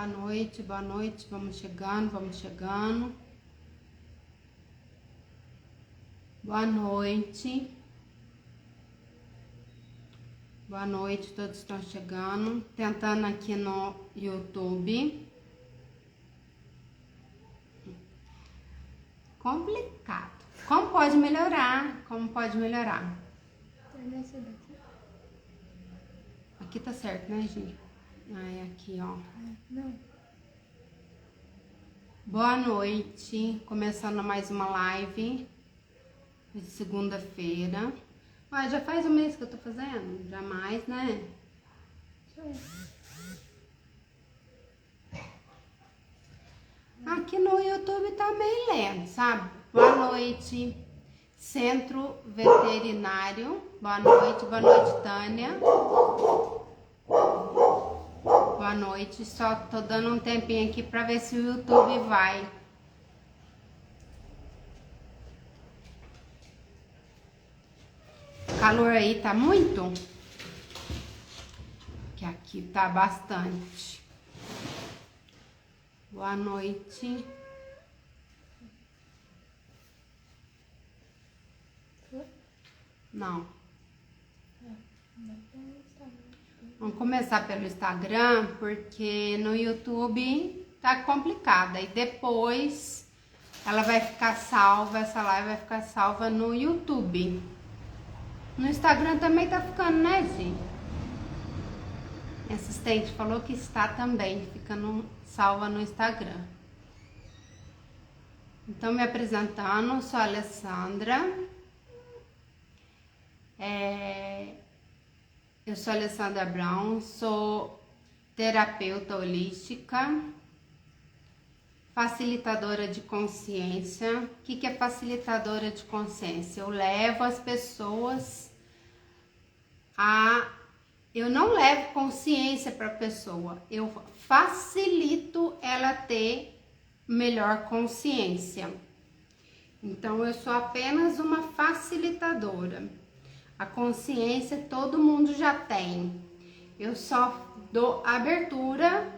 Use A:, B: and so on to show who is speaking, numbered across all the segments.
A: Boa noite, vamos chegando, vamos chegando. Boa noite. Boa noite, todos estão chegando. Tentando aqui no YouTube. Complicado. Como pode melhorar? Como pode melhorar? Aqui tá certo, né, gente? Ai, aqui, ó.
B: Não.
A: Boa noite. Começando mais uma live de segunda-feira. Ah, já faz um mês que eu tô fazendo? Jamais, né? Aqui no YouTube tá meio lento, sabe? Boa noite, Centro Veterinário. Boa noite, Tânia. Boa noite, só tô dando um tempinho aqui pra ver se o YouTube vai. O calor aí tá muito? Que aqui tá bastante. Boa noite. Não. Vamos começar pelo Instagram, porque no YouTube tá complicado. E depois ela vai ficar salva, essa live vai ficar salva no YouTube. No Instagram também tá ficando, né, Zi? Minha assistente falou que está também ficando salva no Instagram. Então, me apresentando, sou a Alessandra. Eu sou a Alessandra Brown, sou terapeuta holística, facilitadora de consciência. O que é facilitadora de consciência? Eu levo as pessoas eu não levo consciência para a pessoa, eu facilito ela ter melhor consciência. Então, eu sou apenas uma facilitadora. A consciência todo mundo já tem. Eu só dou abertura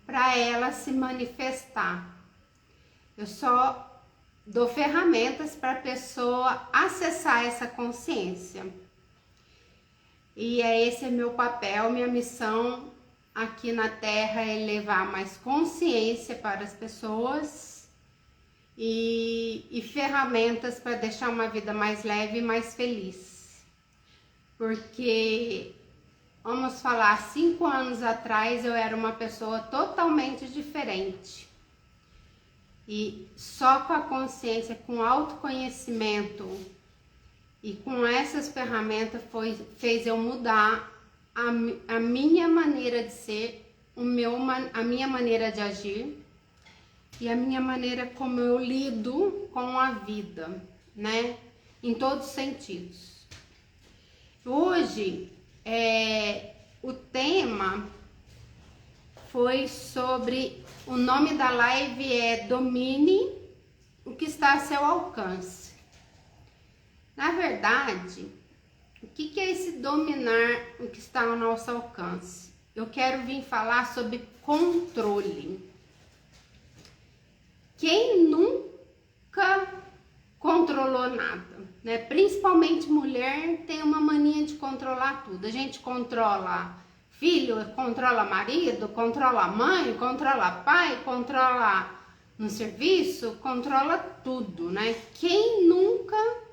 A: para ela se manifestar. Eu só dou ferramentas para a pessoa acessar essa consciência. E esse é meu papel, minha missão aqui na Terra é levar mais consciência para as pessoas e ferramentas para deixar uma vida mais leve e mais feliz. Porque, vamos falar, 5 anos atrás eu era uma pessoa totalmente diferente. E só com a consciência, com o autoconhecimento e com essas ferramentas fez eu mudar a minha maneira de ser, a minha maneira de agir e a minha maneira como eu lido com a vida, né? Em todos os sentidos. Hoje, o tema foi sobre, o nome da live é Domine o que está a seu alcance. Na verdade, o que é esse dominar o que está ao nosso alcance? Eu quero vir falar sobre controle. Quem nunca controlou nada, né? Principalmente mulher tem uma mania de controlar tudo. A gente controla filho, controla marido, controla mãe, controla pai, controla no serviço, controla tudo, né? Quem nunca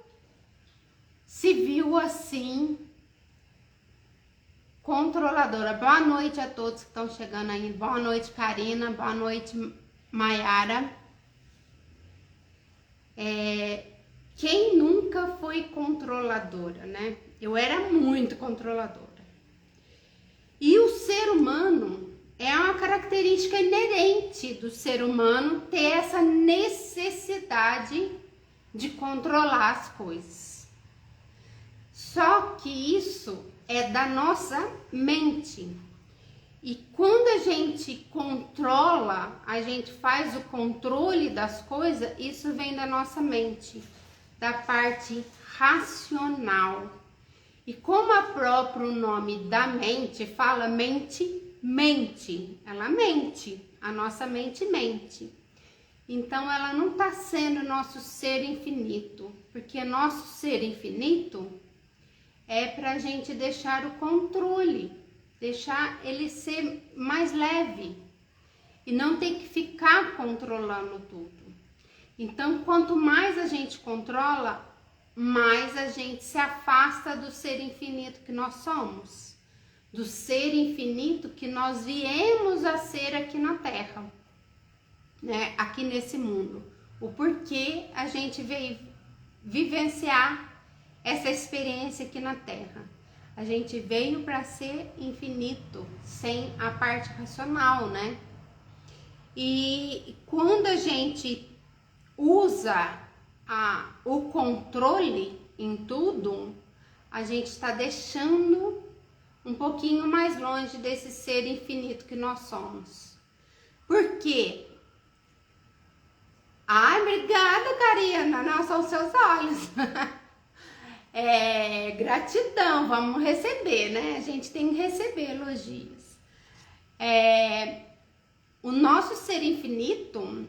A: se viu assim, controladora? Boa noite a todos que estão chegando aí. Boa noite, Karina. Boa noite, Maiara. Quem nunca foi controladora, né? Eu era muito controladora. E o ser humano, é uma característica inerente do ser humano ter essa necessidade de controlar as coisas. Só que isso é da nossa mente. E quando a gente controla, a gente faz o controle das coisas, isso vem da nossa mente, da parte racional. E como o próprio nome da mente fala, mente mente, ela mente, a nossa mente mente. Então ela não está sendo nosso ser infinito, porque nosso ser infinito é para a gente deixar o controle, deixar ele ser mais leve e não ter que ficar controlando tudo. Então, quanto mais a gente controla, mais a gente se afasta do ser infinito que nós somos, do ser infinito que nós viemos a ser aqui na Terra, né? Aqui nesse mundo. O porquê a gente veio vivenciar essa experiência aqui na Terra. A gente veio para ser infinito, sem a parte racional, né? E quando a gente usa o controle em tudo, a gente está deixando um pouquinho mais longe desse ser infinito que nós somos. Por quê? Ai, obrigada, Karina. Não, são os seus olhos. Gratidão, vamos receber, né? A gente tem que receber elogios. O nosso ser infinito,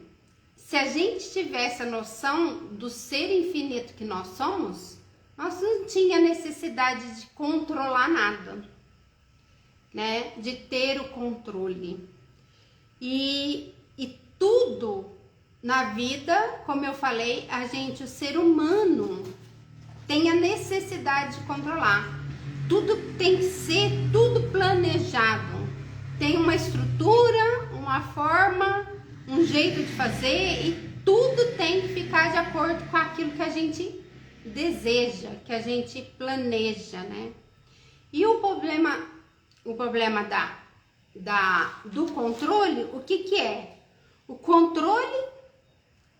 A: se a gente tivesse a noção do ser infinito que nós somos, nós não tinha necessidade de controlar nada, né? De ter o controle. E tudo na vida, como eu falei, o ser humano tem a necessidade de controlar. Tudo tem que ser tudo planejado. Tem uma estrutura, uma forma, um jeito de fazer e tudo tem que ficar de acordo com aquilo que a gente deseja, que a gente planeja, né? E o problema do controle, o que é? O controle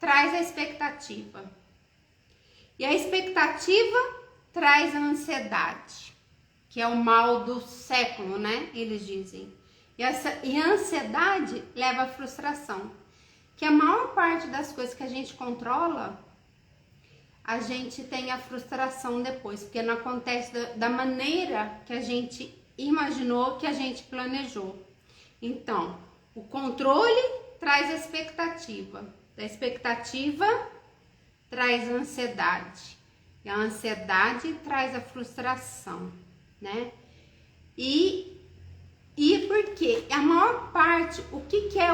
A: traz a expectativa. E a expectativa traz a ansiedade, que é o mal do século, né? Eles dizem. E a ansiedade leva à frustração. Que a maior parte das coisas que a gente controla, a gente tem a frustração depois, porque não acontece da maneira que a gente imaginou, que a gente planejou. Então, o controle traz a expectativa. Da expectativa traz a ansiedade. E a ansiedade traz a frustração, né? E porque a maior parte, o que é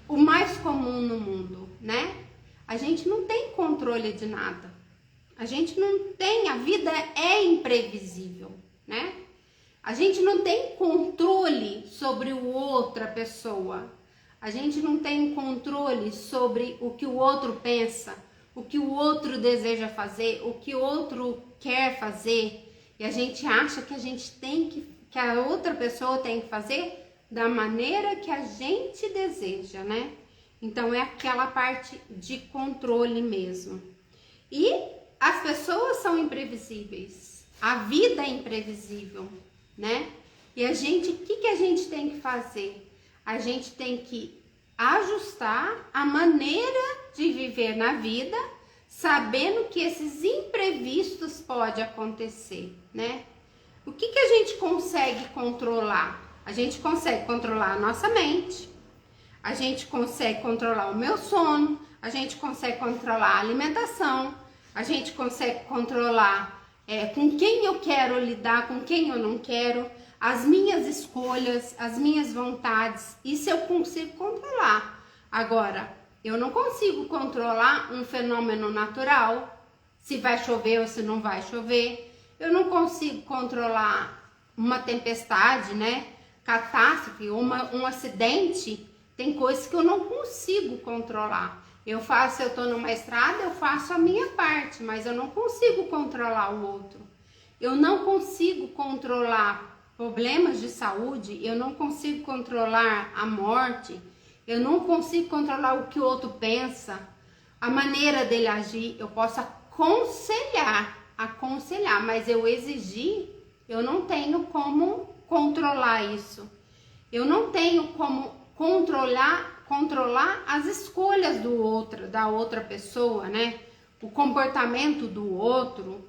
A: o mais comum no mundo, né? A gente não tem controle de nada. A gente não tem, a vida é imprevisível, né? A gente não tem controle sobre outra pessoa. A gente não tem controle sobre o que o outro pensa, o que o outro deseja fazer, o que o outro quer fazer. E a gente acha que a gente tem que a outra pessoa tem que fazer da maneira que a gente deseja, né? Então é aquela parte de controle mesmo. E as pessoas são imprevisíveis. A vida é imprevisível, né? E a gente, o que a gente tem que fazer? A gente tem que ajustar a maneira de viver na vida, sabendo que esses imprevistos podem acontecer, né? O que a gente consegue controlar? A gente consegue controlar a nossa mente, a gente consegue controlar o meu sono, a gente consegue controlar a alimentação, a gente consegue controlar com quem eu quero lidar, com quem eu não quero, as minhas escolhas, as minhas vontades. Isso eu consigo controlar. Agora, eu não consigo controlar um fenômeno natural, se vai chover ou se não vai chover. Eu não consigo controlar uma tempestade, né? Catástrofe, um acidente. Tem coisas que eu não consigo controlar. Eu tô numa estrada, eu faço a minha parte, mas eu não consigo controlar o outro. Eu não consigo controlar problemas de saúde, eu não consigo controlar a morte, eu não consigo controlar o que o outro pensa, a maneira dele agir. Eu posso aconselhar, mas eu exigir, eu não tenho como controlar isso. Eu não tenho como controlar as escolhas da outra pessoa, né? O comportamento do outro,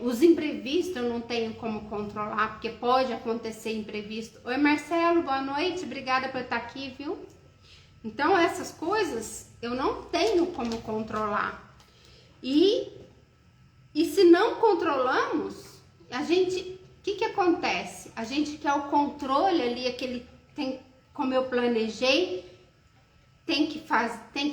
A: os imprevistos eu não tenho como controlar, porque pode acontecer imprevisto. Oi, Marcelo, boa noite, obrigada por estar aqui, viu? Então, essas coisas eu não tenho como controlar. E se não controlamos, a gente, o que acontece? A gente quer o controle ali, aquele, tem, como eu planejei, tem que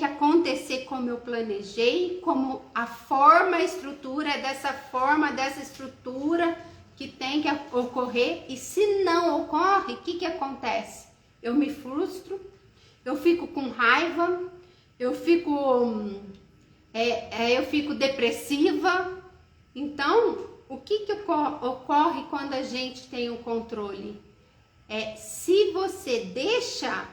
A: acontecer como eu planejei, como a forma, a estrutura é dessa forma, dessa estrutura que tem que ocorrer. E se não ocorre, o que acontece? Eu me frustro, eu fico com raiva, eu fico depressiva. Então, o que ocorre quando a gente tem o controle? Se você deixa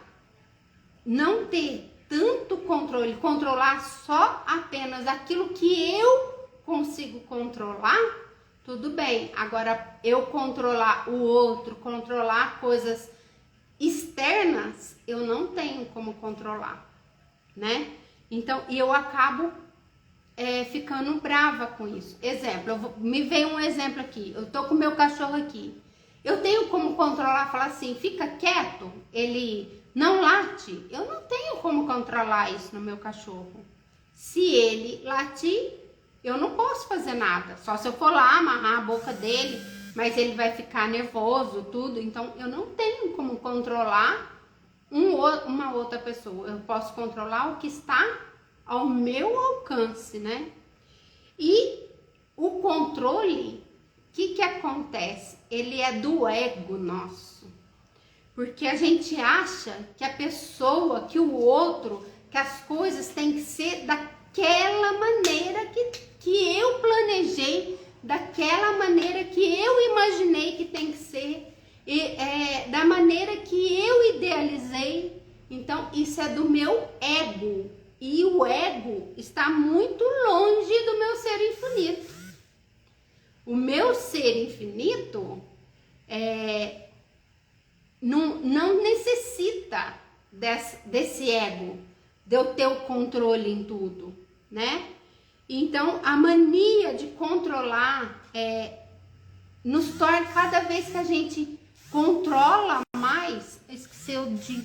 A: não ter tanto controle, controlar só apenas aquilo que eu consigo controlar, tudo bem. Agora, eu controlar o outro, controlar coisas externas, eu não tenho como controlar, né? Então, eu acabo ficando brava com isso. Exemplo, me veio um exemplo aqui. Eu tô com meu cachorro aqui. Eu tenho como controlar, falar assim, fica quieto, ele não late. Eu não tenho como controlar isso no meu cachorro. Se ele latir, eu não posso fazer nada. Só se eu for lá amarrar a boca dele, mas ele vai ficar nervoso, tudo. Então, eu não tenho como controlar uma outra pessoa. Eu posso controlar o que está ao meu alcance, né? E o controle, o que acontece? Ele é do ego nosso. Porque a gente acha que a pessoa, que o outro, que as coisas têm que ser daquela maneira que eu planejei, daquela maneira que eu imaginei que tem que ser, da maneira que eu idealizei. Então, isso é do meu ego. E o ego está muito longe do meu ser infinito. O meu ser infinito não necessita desse ego, de eu ter o controle em tudo, né? Então, a mania de controlar nos torna, cada vez que a gente controla mais, esqueceu de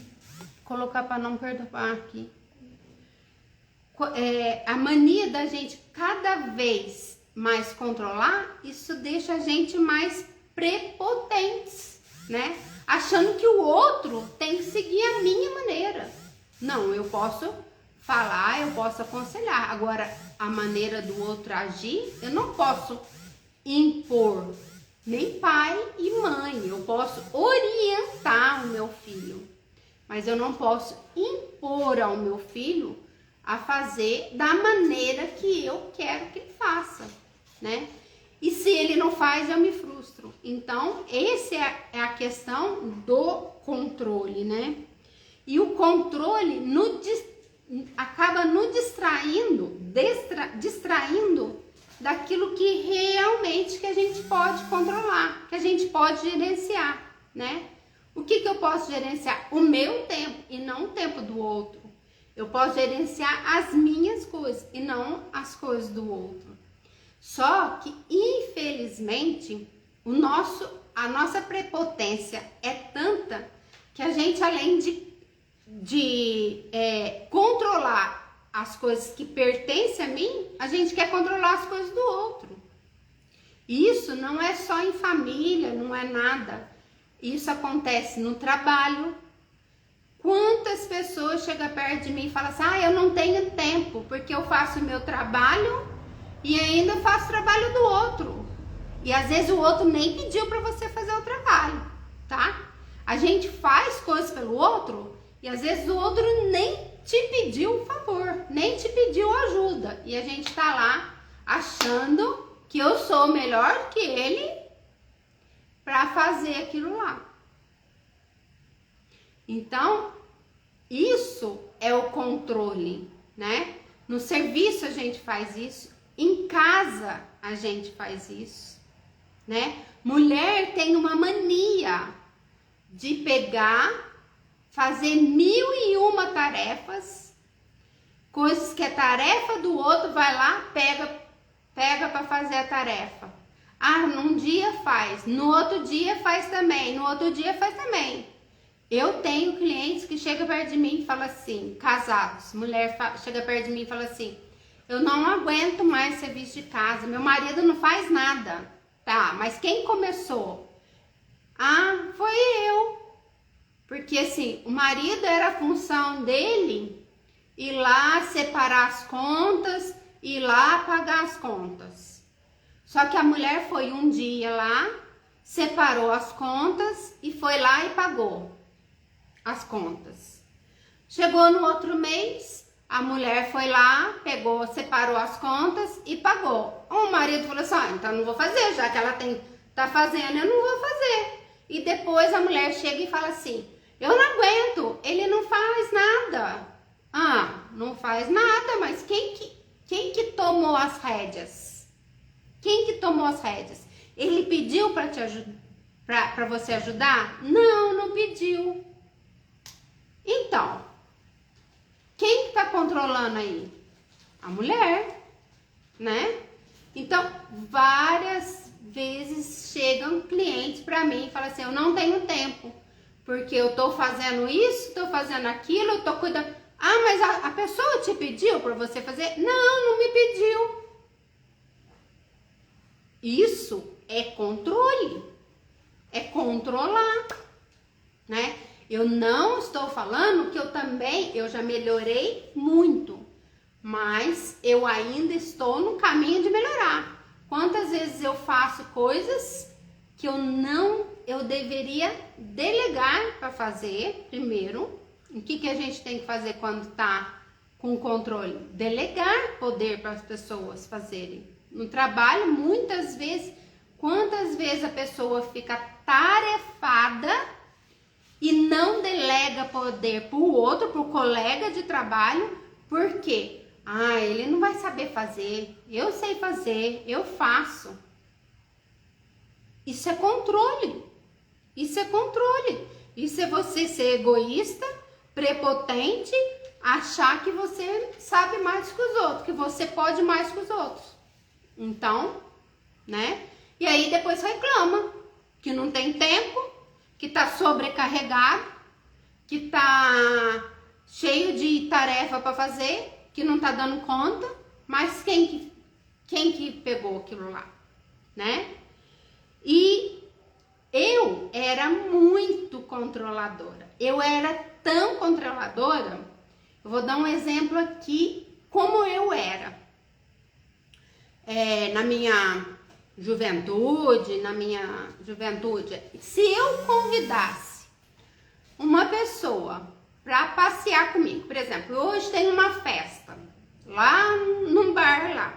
A: colocar para não perturbar aqui. A mania da gente cada vez mais controlar, isso deixa a gente mais prepotentes, né? Achando que o outro tem que seguir a minha maneira. Não, eu posso falar, eu posso aconselhar. Agora, a maneira do outro agir, eu não posso impor, nem pai e mãe. Eu posso orientar o meu filho, mas eu não posso impor ao meu filho a fazer da maneira que eu quero que ele faça, né? E se ele não faz, eu me frustro. Então, essa é a questão do controle, né? E o controle acaba nos distraindo daquilo que realmente que a gente pode controlar, que a gente pode gerenciar, né? O que eu posso gerenciar? O meu tempo e não o tempo do outro. Eu posso gerenciar as minhas coisas e não as coisas do outro. Só que, infelizmente, a nossa prepotência é tanta que a gente, além de controlar as coisas que pertencem a mim, a gente quer controlar as coisas do outro. E isso não é só em família, não é nada. Isso acontece no trabalho. Quantas pessoas chegam perto de mim e falam assim, eu não tenho tempo, porque eu faço o meu trabalho e ainda faço o trabalho do outro. E às vezes o outro nem pediu para você fazer o trabalho, tá? A gente faz coisas pelo outro e às vezes o outro nem te pediu um favor, nem te pediu ajuda. E a gente tá lá achando que eu sou melhor que ele para fazer aquilo lá. Então, isso é o controle, né? No serviço a gente faz isso, em casa a gente faz isso, né? Mulher tem uma mania de pegar, fazer 1001 tarefas, coisas que é tarefa do outro, vai lá, pega pega para fazer a tarefa. Ah, num dia faz, no outro dia faz também, no outro dia faz também. Eu tenho clientes que chegam perto de mim e falam assim, casados, chega perto de mim e fala assim, eu não aguento mais serviço de casa, meu marido não faz nada. Tá, mas quem começou? Ah, foi eu. Porque assim, o marido era a função dele ir lá separar as contas, ir lá pagar as contas. Só que a mulher foi um dia lá, separou as contas e foi lá e pagou as contas. Chegou no outro mês, a mulher foi lá, pegou, separou as contas e pagou. O marido falou assim, então eu não vou fazer, já que ela tá fazendo, eu não vou fazer. E depois a mulher chega e fala assim, eu não aguento, ele não faz nada. Ah, não faz nada, mas quem que tomou as rédeas? Quem que tomou as rédeas? Ele pediu para te ajudar, para você ajudar? Não, não pediu. Então, quem está controlando aí? A mulher, né? Então, várias vezes chegam clientes para mim e falam assim, eu não tenho tempo, porque eu tô fazendo isso, tô fazendo aquilo, eu tô cuidando. Ah, mas a pessoa te pediu para você fazer? Não, não me pediu. Isso é controle, é controlar, né? Eu não estou falando que eu já melhorei muito, mas eu ainda estou no caminho de melhorar. Quantas vezes eu faço coisas que eu deveria delegar para fazer primeiro. O que a gente tem que fazer quando tá com controle? Delegar poder para as pessoas fazerem. No trabalho, muitas vezes, quantas vezes a pessoa fica tarefada e não delega poder para o outro, para o colega de trabalho, por quê? Ah, ele não vai saber fazer, eu sei fazer, eu faço. Isso é controle. Isso é controle. Isso é você ser egoísta, prepotente, achar que você sabe mais que os outros, que você pode mais que os outros. Então, né? E aí depois reclama que não tem tempo, que tá sobrecarregado, que tá cheio de tarefa para fazer, que não tá dando conta, mas quem que pegou aquilo lá, né? E eu era muito controladora. Eu era tão controladora. Eu vou dar um exemplo aqui como eu era. Na minha juventude, se eu convidasse uma pessoa para passear comigo, por exemplo, hoje tem uma festa lá num bar lá.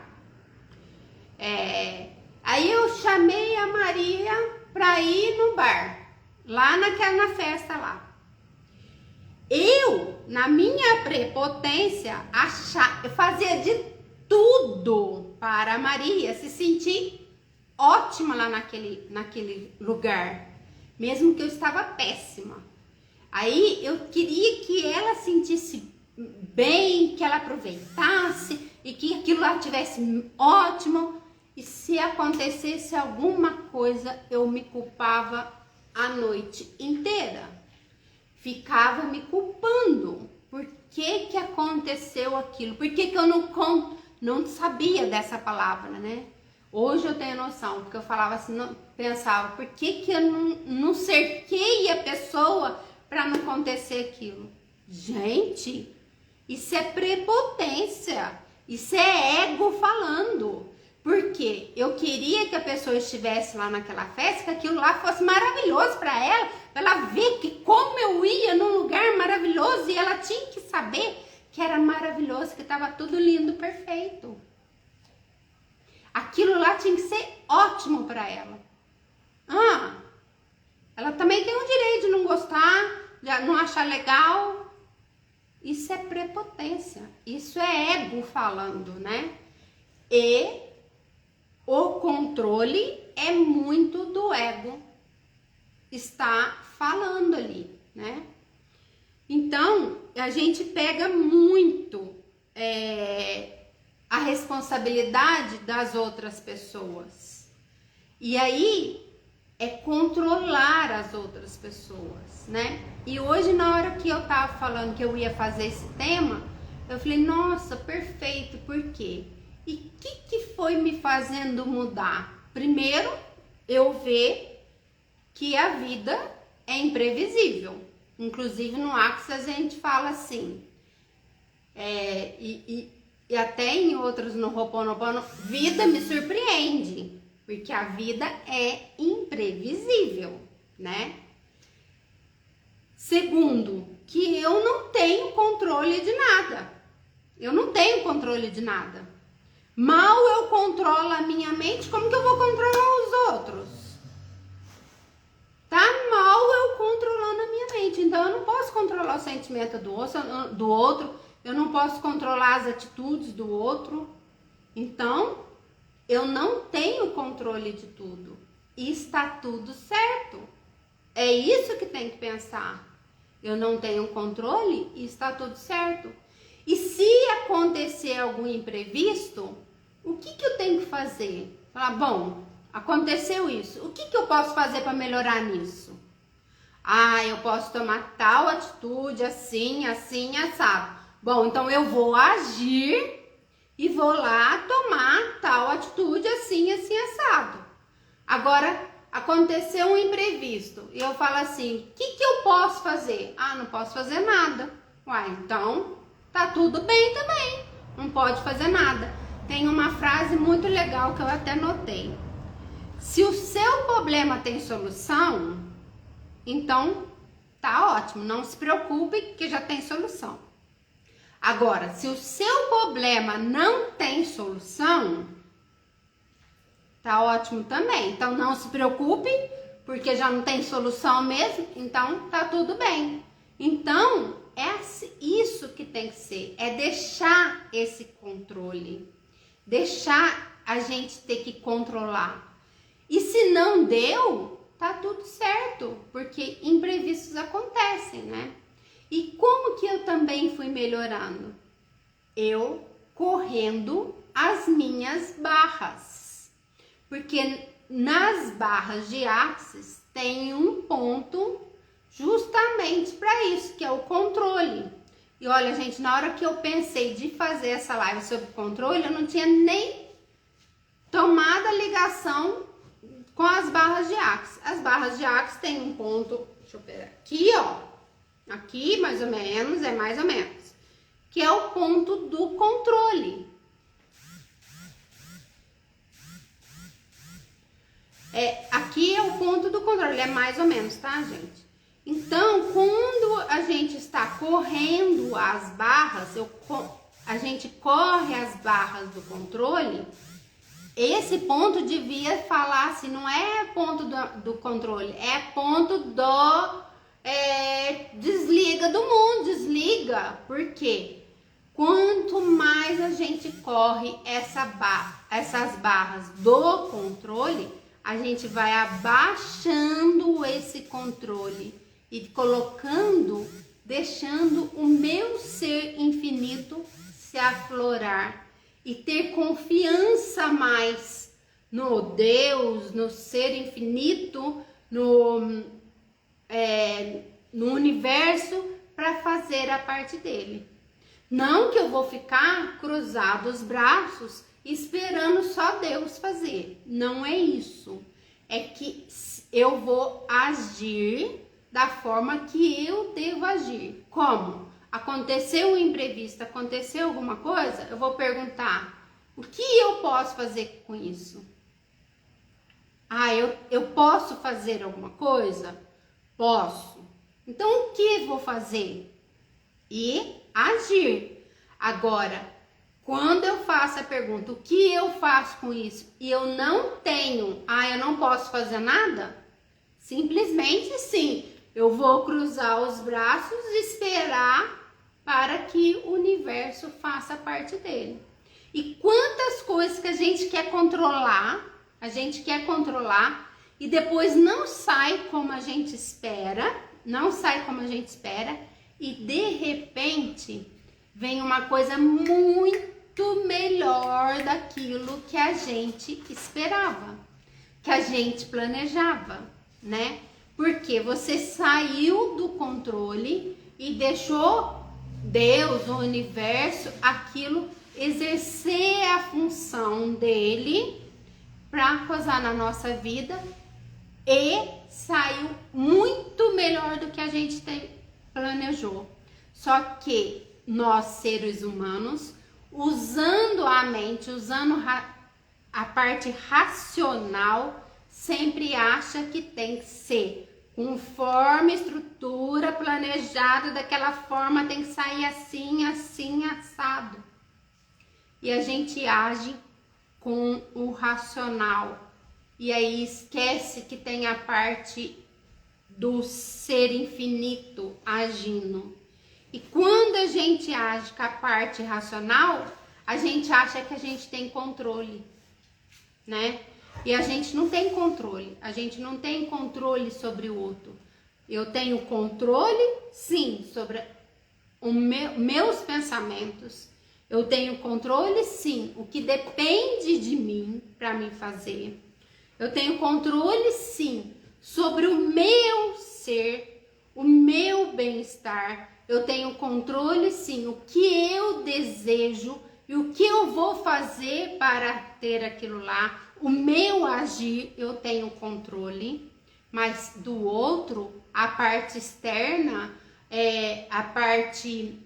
A: Aí eu chamei a Maria para ir no bar, lá na festa lá. Eu, na minha prepotência, eu fazia de tudo para a Maria se sentir ótima lá naquele lugar, mesmo que eu estava péssima. Aí eu queria que ela sentisse bem, que ela aproveitasse e que aquilo lá tivesse ótimo. E se acontecesse alguma coisa, eu me culpava a noite inteira. Ficava me culpando. Por que aconteceu aquilo? Por que eu não sabia dessa palavra, né? Hoje eu tenho noção, porque eu falava assim, pensava, por que eu não cerquei a pessoa para não acontecer aquilo? Gente, isso é prepotência, isso é ego falando. Porque eu queria que a pessoa estivesse lá naquela festa, que aquilo lá fosse maravilhoso para ela ver que como eu ia num lugar maravilhoso e ela tinha que saber que era maravilhoso, que estava tudo lindo, perfeito. Aquilo lá tinha que ser ótimo para ela. Ela também tem o direito de não gostar, de não achar legal. Isso é prepotência, isso é ego falando, né? E o controle é muito do ego está falando ali, né? Então, a gente pega muito a responsabilidade das outras pessoas. E aí é controlar as outras pessoas, né? E hoje, na hora que eu tava falando que eu ia fazer esse tema, eu falei, nossa, perfeito, por quê? E o que foi me fazendo mudar? Primeiro, eu ver que a vida é imprevisível. Inclusive no Axis a gente fala assim, e até em outros no Ho'oponopono, vida me surpreende, porque a vida é imprevisível, né? Segundo, que eu não tenho controle de nada. Eu não tenho controle de nada. Mal eu controlo a minha mente, como que eu vou controlar os outros? Tá mal eu controlando a minha mente. Então eu não posso controlar o sentimento do outro, eu não posso controlar as atitudes do outro. Então eu não tenho controle de tudo. E está tudo certo. É isso que tem que pensar. Eu não tenho controle e está tudo certo. E se acontecer algum imprevisto, o que eu tenho que fazer? Falar, bom, aconteceu isso. O que eu posso fazer para melhorar nisso? Ah, eu posso tomar tal atitude, assim, assim, assado. Bom, então eu vou agir e vou lá tomar tal atitude, assim, assim, assado. Agora, aconteceu um imprevisto e eu falo assim, o que eu posso fazer? Ah, não posso fazer nada. Uai, então tá tudo bem também, não pode fazer nada. Tem uma frase muito legal que eu até notei. Se o seu problema tem solução, então tá ótimo, não se preocupe que já tem solução. Agora, se o seu problema não tem solução, tá ótimo também. Então não se preocupe, porque já não tem solução mesmo, então tá tudo bem. Então, é isso que tem que ser, é deixar esse controle, deixar a gente ter que controlar. E se não deu, tá tudo certo, porque imprevistos acontecem, né? E como que eu também fui melhorando? Eu correndo as minhas barras. Porque nas barras de Axis tem um ponto justamente para isso, que é o controle. E olha, gente, na hora que eu pensei de fazer essa live sobre controle, eu não tinha nem tomado a ligação com as barras de Axis. As barras de Axis tem um ponto, deixa eu ver aqui, ó. Aqui, mais ou menos, é mais ou menos. Que é o ponto do controle. Aqui é o ponto do controle, é mais ou menos, tá, gente? Então, quando a gente está correndo as barras, a gente corre as barras do controle, esse ponto devia falar assim, não é ponto do controle, é ponto do desliga do mundo, desliga. Por quê? Quanto mais a gente corre essas barras do controle, a gente vai abaixando esse controle e colocando, deixando o meu ser infinito se aflorar e ter confiança mais no Deus, no ser infinito, no universo, para fazer a parte dele. Não que eu vou ficar cruzado os braços esperando só Deus fazer. Não é isso. É que eu vou agir da forma que eu devo agir. Como? Aconteceu um imprevisto, aconteceu alguma coisa, eu vou perguntar, o que eu posso fazer com isso? Ah, eu posso fazer alguma coisa? Posso. Então, o que vou fazer? E agir. Agora, quando eu faço a pergunta, o que eu faço com isso? E eu não tenho, eu não posso fazer nada? Simplesmente sim, eu vou cruzar os braços e esperar para que o universo faça parte dele. E quantas coisas que a gente quer controlar e depois não sai como a gente espera, e de repente vem uma coisa muito melhor daquilo que a gente esperava, que a gente planejava, né? Porque você saiu do controle e deixou Deus, o universo, aquilo exercer a função dele para coisar na nossa vida, e saiu muito melhor do que a gente planejou. Só que nós, seres humanos, usando a mente, usando a parte racional, sempre acha que tem que ser conforme estrutura planejada, daquela forma, tem que sair assim, assim, assado. E a gente age com o racional. E aí esquece que tem a parte do ser infinito agindo. E quando a gente age com a parte racional, a gente acha que a gente tem controle, né? E a gente não tem controle. A gente não tem controle sobre o outro. Eu tenho controle, sim, sobre meus pensamentos. Eu tenho controle, sim, o que depende de mim para me fazer. Eu tenho controle, sim, sobre o meu ser, o meu bem-estar. Eu tenho controle, sim, o que eu desejo e o que eu vou fazer para ter aquilo lá. O meu agir, eu tenho controle, mas do outro, a parte externa, a parte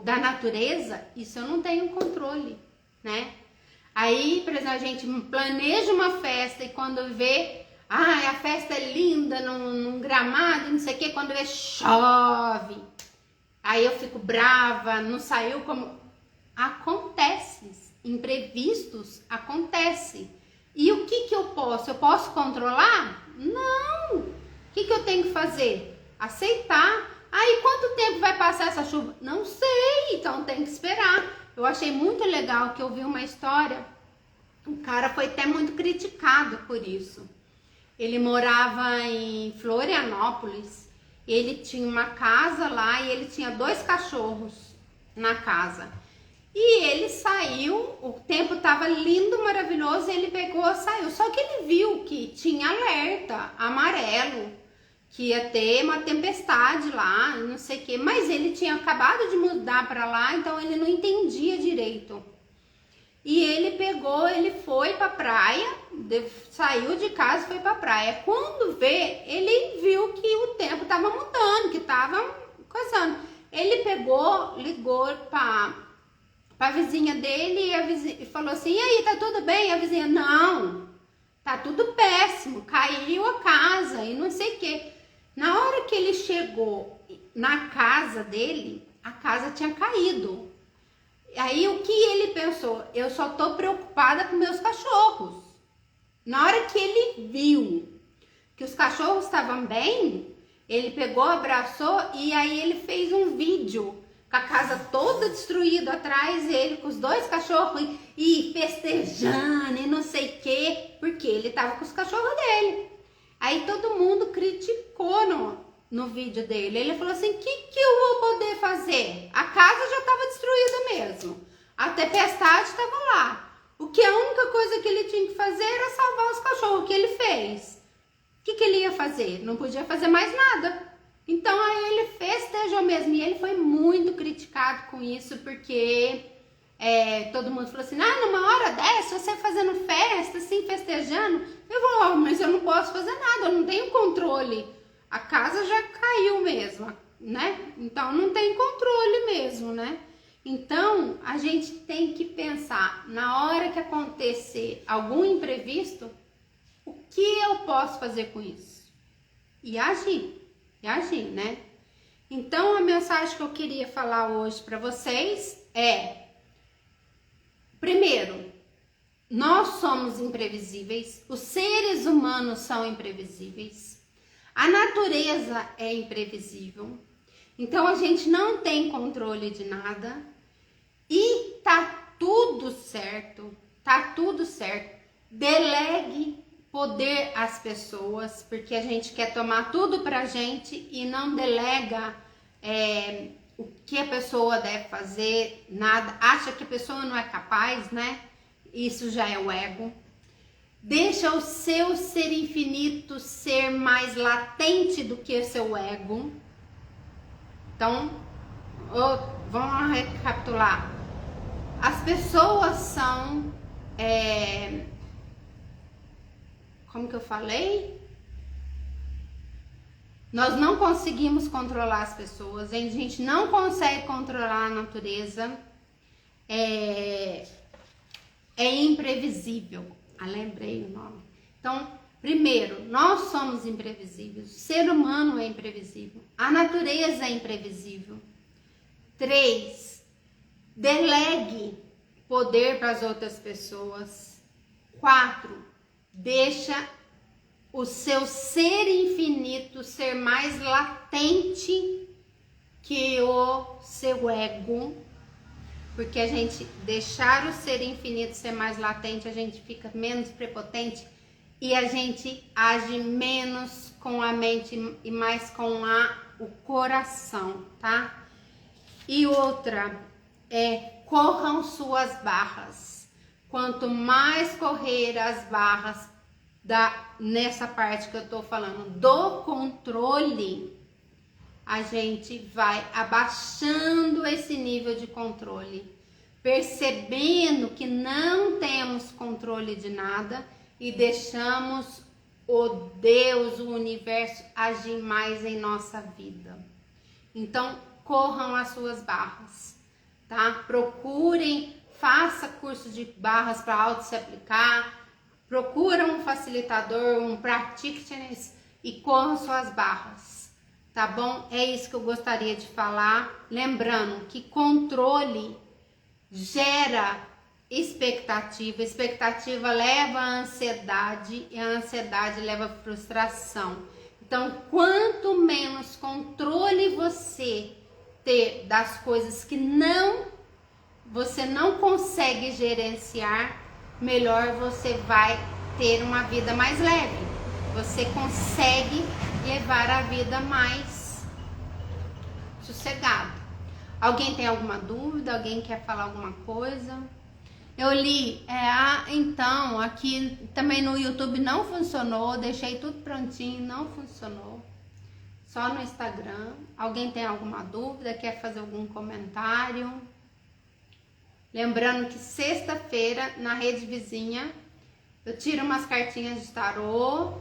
A: da natureza, isso eu não tenho controle, né? Aí, por exemplo, a gente planeja uma festa e quando vê, a festa é linda num gramado, não sei o que, quando vê, chove. Aí eu fico brava, não saiu como... Acontece, imprevistos acontecem. E o que eu posso? Eu posso controlar? Não! O que eu tenho que fazer? Aceitar. Aí quanto tempo vai passar essa chuva? Não sei, então tem que esperar. Eu achei muito legal que eu vi uma história, o cara foi até muito criticado por isso. Ele morava em Florianópolis, ele tinha uma casa lá e ele tinha 2 cachorros na casa. E ele saiu, o tempo tava lindo, maravilhoso, e ele pegou e saiu. Só que ele viu que tinha alerta amarelo, que ia ter uma tempestade lá, não sei o que, mas ele tinha acabado de mudar para lá, então ele não entendia direito. E ele pegou, ele foi pra praia, saiu de casa e foi pra praia. Quando vê, ele viu que o tempo tava mudando, que tava coisando. Ele pegou, ligou pra vizinha dele e a vizinha falou assim: e aí, tá tudo bem? E a vizinha: não, tá tudo péssimo, caiu a casa e não sei o que. Na hora que ele chegou na casa dele, a casa tinha caído. Aí o que ele pensou? Eu só tô preocupada com meus cachorros. Na hora que ele viu que os cachorros estavam bem, ele pegou, abraçou e aí ele fez um vídeo com a casa toda destruída atrás, ele com os 2 cachorros e festejando e não sei o que, porque ele tava com os cachorros dele. Aí todo mundo criticou no vídeo dele. Ele falou assim: o que eu vou poder fazer? A casa já estava destruída mesmo. A tempestade estava lá. O que a única coisa que ele tinha que fazer era salvar os cachorros. O que ele fez? O que ele ia fazer? Não podia fazer mais nada. Então aí ele festejou mesmo. E ele foi muito criticado com isso, porque todo mundo falou assim: numa hora dessa, você fazendo festa, assim, festejando. Eu vou, mas eu não posso fazer nada, eu não tenho controle. A casa já caiu mesmo, né? Então não tem controle mesmo, né? Então a gente tem que pensar, na hora que acontecer algum imprevisto, o que eu posso fazer com isso? E agir, né? Então a mensagem que eu queria falar hoje para vocês é: primeiro, nós somos imprevisíveis, os seres humanos são imprevisíveis. A natureza é imprevisível, então a gente não tem controle de nada e tá tudo certo, Delegue poder às pessoas, porque a gente quer tomar tudo pra gente e não delega o que a pessoa deve fazer, nada, acha que a pessoa não é capaz, né? Isso já é o ego. Deixa o seu ser infinito ser mais latente do que o seu ego. Então, vamos recapitular. As pessoas são, como que eu falei? Nós não conseguimos controlar as pessoas, a gente não consegue controlar a natureza, é imprevisível. Lembrei o nome. Então, primeiro, nós somos imprevisíveis, o ser humano é imprevisível, a natureza é imprevisível. 3, delegue poder para as outras pessoas. 4, deixa o seu ser infinito ser mais latente que o seu ego, porque a gente deixar o ser infinito ser mais latente, a gente fica menos prepotente e a gente age menos com a mente e mais com o coração, tá? E outra corram suas barras. Quanto mais correr as barras nessa parte que eu tô falando do controle, a gente vai abaixando esse nível de controle, percebendo que não temos controle de nada e deixamos o Deus, o universo agir mais em nossa vida. Então, corram as suas barras, tá? Procurem, faça curso de barras para auto se aplicar, procura um facilitador, um practitioners e corram suas barras, tá bom? É isso que eu gostaria de falar. Lembrando que controle gera expectativa, expectativa leva à ansiedade e a ansiedade leva à frustração. Então, quanto menos controle você ter das coisas que você não consegue gerenciar, melhor você vai ter uma vida mais leve. Você consegue levar a vida mais sossegado. Alguém tem alguma dúvida? Alguém quer falar alguma coisa? Eu li, então, aqui também no YouTube não funcionou, deixei tudo prontinho, não funcionou. Só no Instagram. Alguém tem alguma dúvida? Quer fazer algum comentário? Lembrando que sexta-feira, na Rede Vizinha, eu tiro umas cartinhas de tarô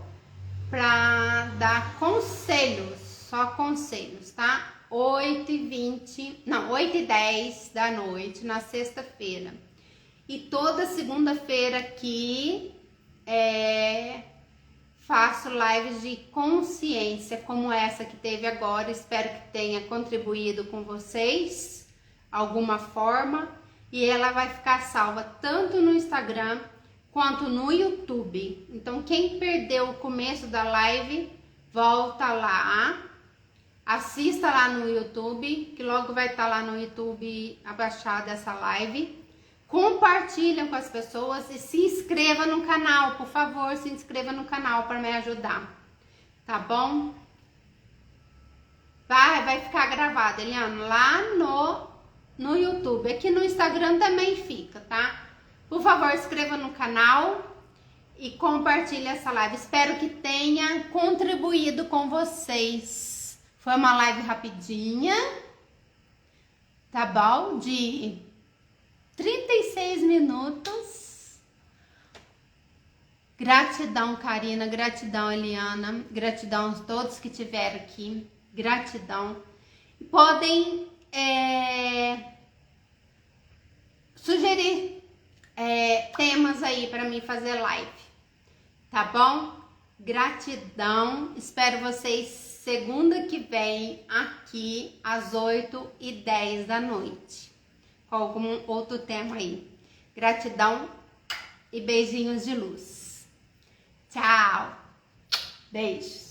A: para dar conselhos, só conselhos, tá? 8h10 da noite, na sexta-feira. E toda segunda-feira aqui faço lives de consciência, como essa que teve agora. Espero que tenha contribuído com vocês, alguma forma. E ela vai ficar salva tanto no Instagram quanto no YouTube. Então, quem perdeu o começo da live, volta lá, assista lá no YouTube, que logo vai estar lá no YouTube abaixada essa live. Compartilha com as pessoas e se inscreva no canal, por favor, se inscreva no canal para me ajudar, tá bom? Vai ficar gravado, Eliana, lá no YouTube. Aqui no Instagram também fica, tá? Por favor, inscreva no canal e compartilhe essa live. Espero que tenha contribuído com vocês. Foi uma live rapidinha, tá bom? De 36 minutos. Gratidão, Karina. Gratidão, Eliana. Gratidão a todos que estiveram aqui. Gratidão. Podem sugerir temas aí para mim fazer live, tá bom? Gratidão. Espero vocês segunda que vem aqui às 8h10 da noite. Com algum outro tema aí. Gratidão e beijinhos de luz. Tchau. Beijos.